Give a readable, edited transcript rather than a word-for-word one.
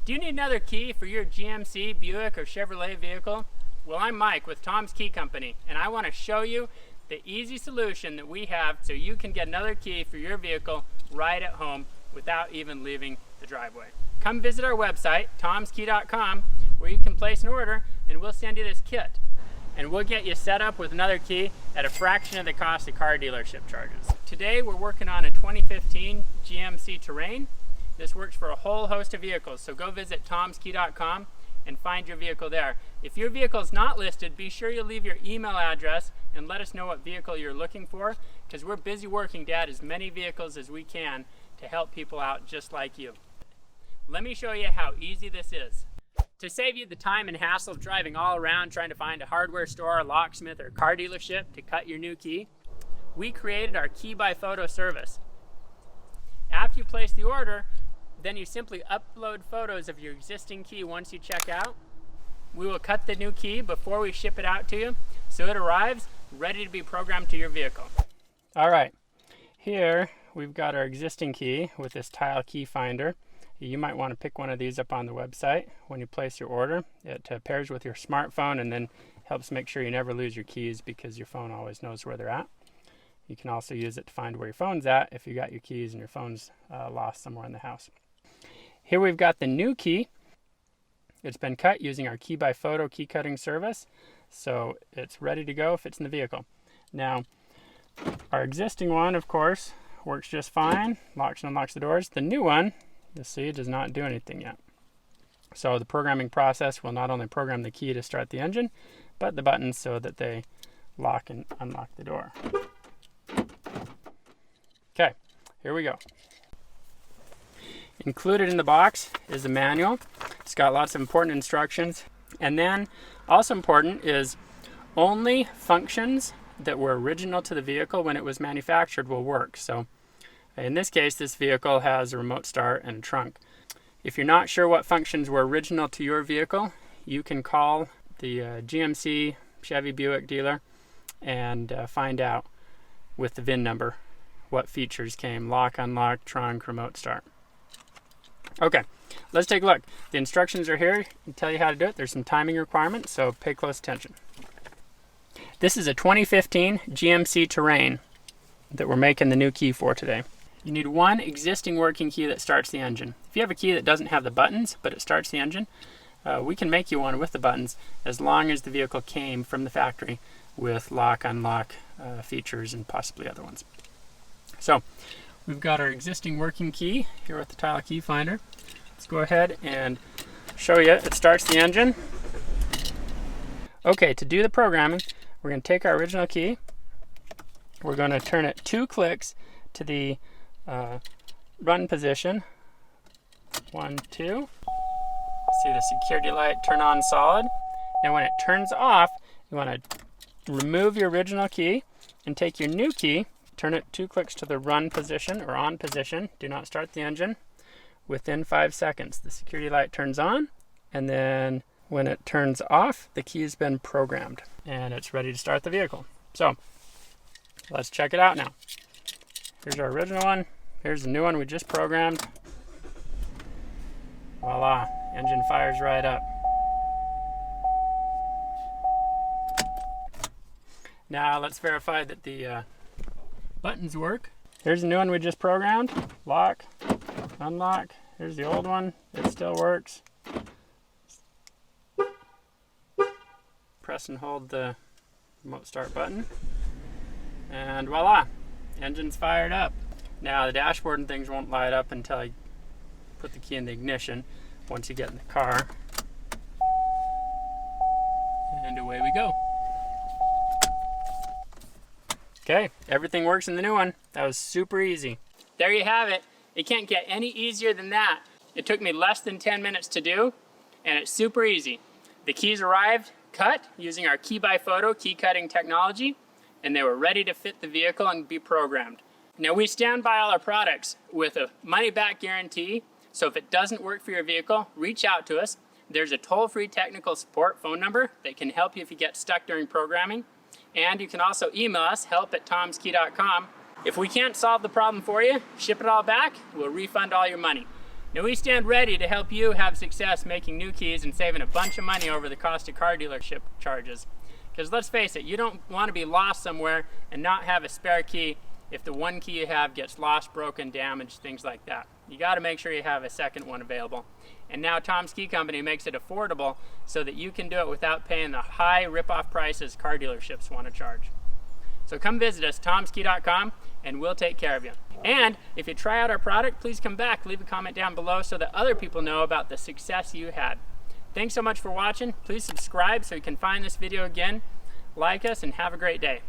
Do you need another key for your GMC, Buick, or Chevrolet vehicle? Well, I'm Mike with Tom's Key Company, and I want to show you the easy solution that we have so you can get another key for your vehicle right at home without even leaving the driveway. Come visit our website, tomskey.com, where you can place an order and we'll send you this kit. And we'll get you set up with another key at a fraction of the cost of car dealership charges. Today we're working on a 2015 GMC Terrain. This works for a whole host of vehicles, so go visit tomskey.com and find your vehicle there. If your vehicle is not listed, be sure you leave your email address and let us know what vehicle you're looking for, because we're busy working to add as many vehicles as we can to help people out just like you. Let me show you how easy this is. To save you the time and hassle of driving all around trying to find a hardware store, a locksmith, or a car dealership to cut your new key, we created our Key by Photo service. After you place the order, then you simply upload photos of your existing key once you check out. We will cut the new key before we ship it out to you, so it arrives ready to be programmed to your vehicle. All right, here we've got our existing key with this tile key finder. You might want to pick one of these up on the website when you place your order. It pairs with your smartphone and then helps make sure you never lose your keys because your phone always knows where they're at. You can also use it to find where your phone's at if you got your keys and your phone's lost somewhere in the house. Here we've got the new key. It's been cut using our Key by Photo key cutting service, so it's ready to go, fits in the vehicle. Now, our existing one, of course, works just fine, locks and unlocks the doors. The new one, you'll see, does not do anything yet. So the programming process will not only program the key to start the engine, but the buttons so that they lock and unlock the door. Okay, here we go. Included in the box is a manual. It's got lots of important instructions. And then also important is only functions that were original to the vehicle when it was manufactured will work. So in this case, this vehicle has a remote start and a trunk. If you're not sure what functions were original to your vehicle, you can call the GMC, Chevy, Buick dealer and find out with the VIN number what features came: lock, unlock, trunk, remote start. Okay, let's take a look. The instructions are here and tell you how to do it. There's some timing requirements, so pay close attention. This is a 2015 GMC Terrain that we're making the new key for today. You need one existing working key that starts the engine. If you have a key that doesn't have the buttons, but it starts the engine, we can make you one with the buttons as long as the vehicle came from the factory with lock, unlock features and possibly other ones. So, we've got our existing working key here with the tile key finder. Let's go ahead and show you it starts the engine. Okay, to do the programming, we're going to take our original key. We're going to turn it 2 clicks to the run position. 1, 2. See the security light turn on solid. Now when it turns off, you want to remove your original key and take your new key. Turn it 2 clicks to the run position or on position. Do not start the engine. Within 5 seconds, the security light turns on, and then when it turns off, the key has been programmed and it's ready to start the vehicle. So let's check it out now. Here's our original one. Here's the new one we just programmed. Voila, engine fires right up. Now let's verify that the buttons work. Here's the new one we just programmed. Lock, unlock. Here's the old one. It still works. Press and hold the remote start button. And voila, engine's fired up. Now the dashboard and things won't light up until I put the key in the ignition once you get in the car. And away we go. Okay, everything works in the new one. That was super easy. There you have it. It can't get any easier than that. It took me less than 10 minutes to do, and it's super easy. The keys arrived cut using our Key by Photo key cutting technology, and they were ready to fit the vehicle and be programmed. Now we stand by all our products with a money-back guarantee, so if it doesn't work for your vehicle, reach out to us. There's a toll-free technical support phone number that can help you if you get stuck during programming. And you can also email us, help@tomskey.com. If we can't solve the problem for you, ship it all back, we'll refund all your money. Now we stand ready to help you have success making new keys and saving a bunch of money over the cost of car dealership charges. Because let's face it, you don't want to be lost somewhere and not have a spare key if the one key you have gets lost, broken, damaged, things like that. You got to make sure you have a second one available. And now Tom's Key Company makes it affordable so that you can do it without paying the high rip-off prices car dealerships want to charge. So come visit us, tomskey.com, and we'll take care of you. And if you try out our product, please come back, leave a comment down below so that other people know about the success you had. Thanks so much for watching. Please subscribe so you can find this video again. Like us and have a great day.